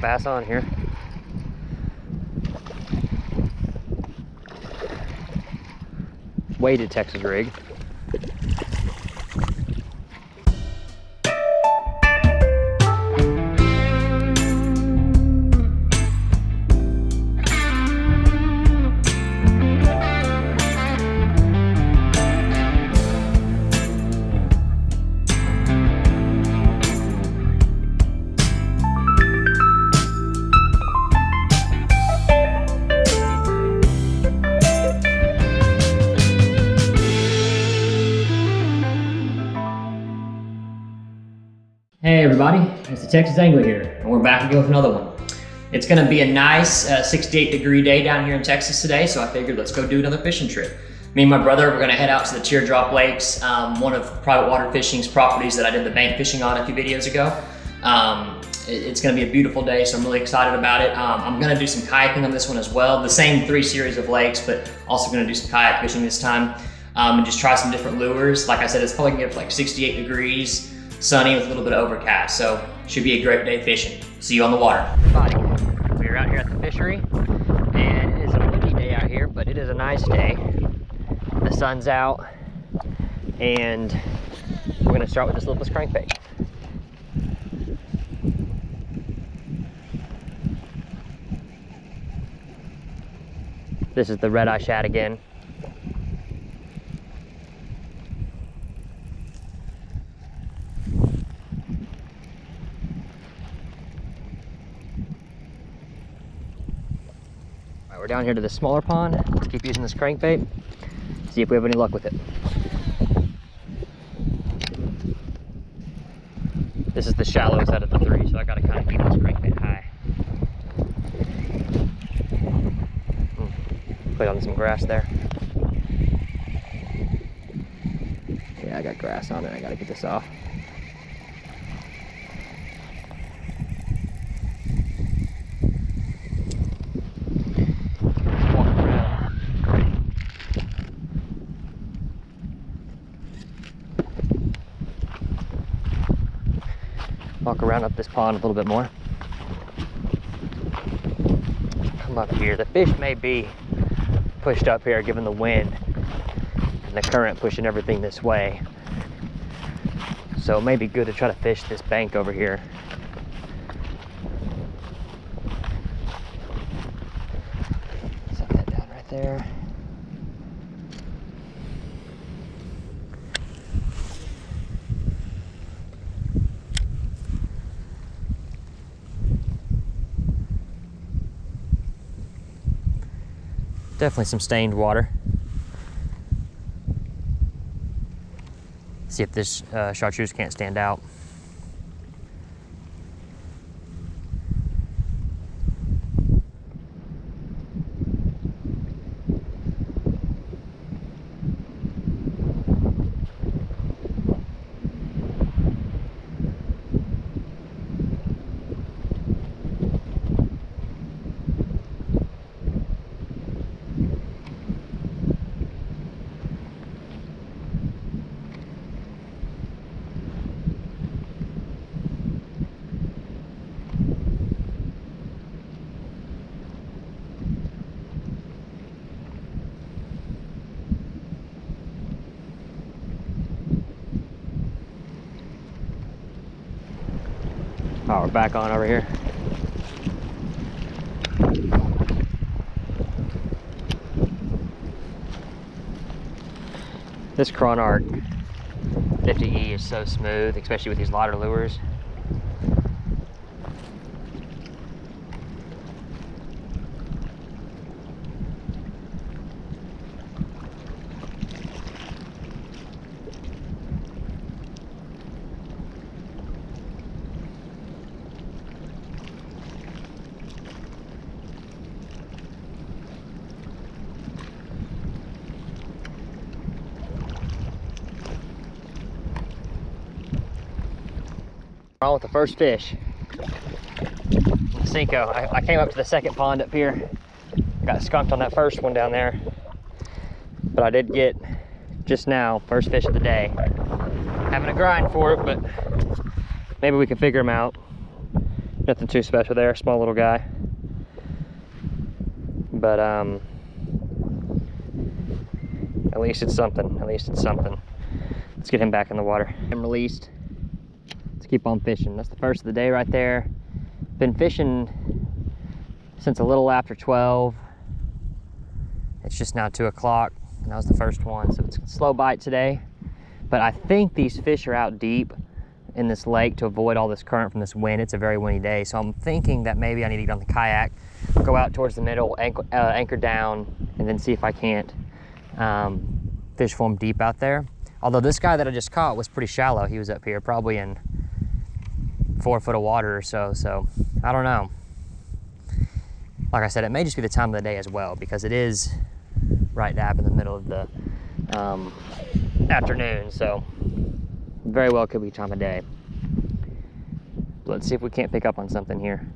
bass on here. Weighted Texas rig. Hey everybody, it's the Texas Angler here, and we're back again with another one. It's gonna be a nice 68-degree day down here in Texas today, so I figured let's go do another fishing trip. Me and my brother, we're gonna head out to the Teardrop Lakes, one of Private Water Fishing's properties that I did the bank fishing on a few videos ago. It's gonna be a beautiful day, so I'm really excited about it. I'm gonna do some kayaking on this one as well, the same 3 series of lakes, but also gonna do some kayak fishing this time, and just try some different lures. Like I said, it's probably gonna get like 68 degrees, sunny with a little bit of overcast, so should be a great day fishing. See you on the water. Everybody, we're out here at the fishery, and it is a windy day out here, but it is a nice day. The sun's out, and we're gonna start with this lipless crankbait. This is the red-eye shad again. We're down here to the smaller pond. Let's keep using this crankbait, see if we have any luck with it. This is the shallowest out of the 3, so I gotta kind of keep this crankbait high. Put on some grass there. Yeah, I got grass on it. I gotta get this off. Walk around up this pond a little bit more. Come up here. The fish may be pushed up here given the wind and the current pushing everything this way. So it may be good to try to fish this bank over here. Set that down right there. Definitely some stained water. See if this chartreuse can't stand out. Oh, we're back on over here. This Cronart 50E is so smooth, especially with these lighter lures. On with the first fish. Cinco. I came up to the second pond up here. I got skunked on that first one down there. But I did get, just now, first fish of the day. Having a grind for it, but maybe we can figure them out. Nothing too special there, small little guy. But at least it's something. At least it's something. Let's get him back in the water. I'm released. Let's keep on fishing. That's the first of the day right there. Been fishing since a little after 12. It's just now 2 o'clock, and that was the first one. So it's a slow bite today. But I think these fish are out deep in this lake to avoid all this current from this wind. It's a very windy day. So I'm thinking that maybe I need to get on the kayak, go out towards the middle, anchor down, and then see if I can't fish for them deep out there. Although this guy that I just caught was pretty shallow. He was up here probably in 4 foot of water or so. So I don't know. Like I said, it may just be the time of the day as well, because it is right dab in the middle of the afternoon. So very well could be time of day. Let's see if we can't pick up on something here.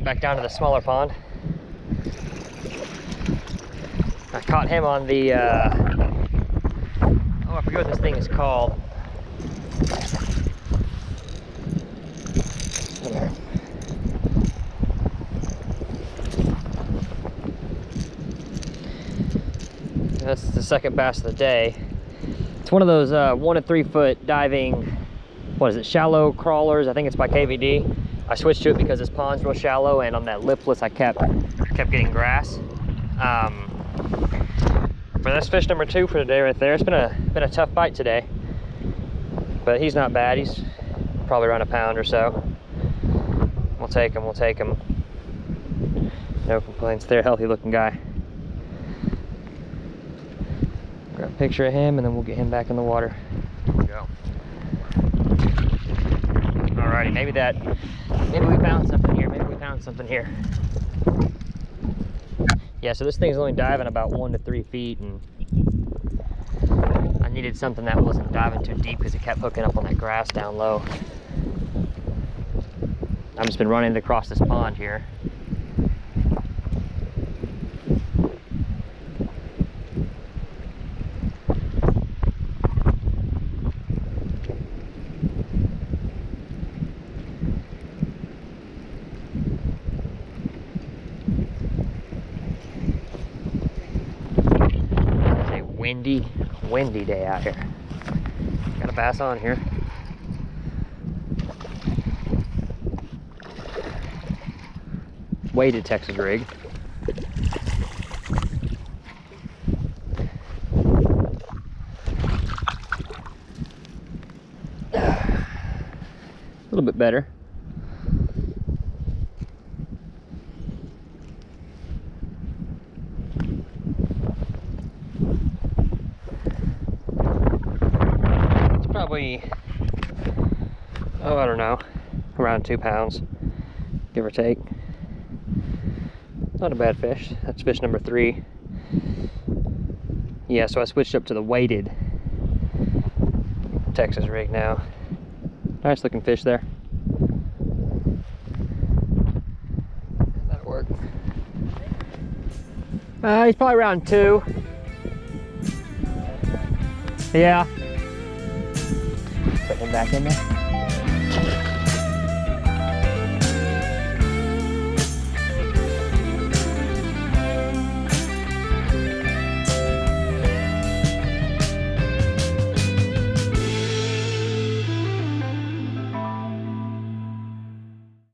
Back down to the smaller pond. I caught him on the, oh, I forget what this thing is called. That's the second bass of the day. It's one of those 1 to 3 foot diving, what is it, shallow crawlers. I think it's by KVD. I switched to it because this pond's real shallow, and on that lipless I kept getting grass. But that's fish number 2 for the day right there. It's been a tough bite today, but he's not bad. He's probably around a pound or so. We'll take him. We'll take him. No complaints there. Healthy looking guy. Grab a picture of him, and then we'll get him back in the water. There we go. Alrighty, maybe we found something here. Maybe we found something here. Yeah, so this thing's only diving about 1 to 3 feet, and I needed something that wasn't diving too deep because it kept hooking up on that grass down low. I've just been running it across this pond here. Windy day out here. Got a bass on here. Weighted Texas rig. A little bit better. Probably, oh, I don't know, around 2 pounds, give or take. Not a bad fish. That's fish number 3. Yeah, so I switched up to the weighted Texas rig now. Nice looking fish there. That'll work. He's probably around 2. Yeah. Put him back in there.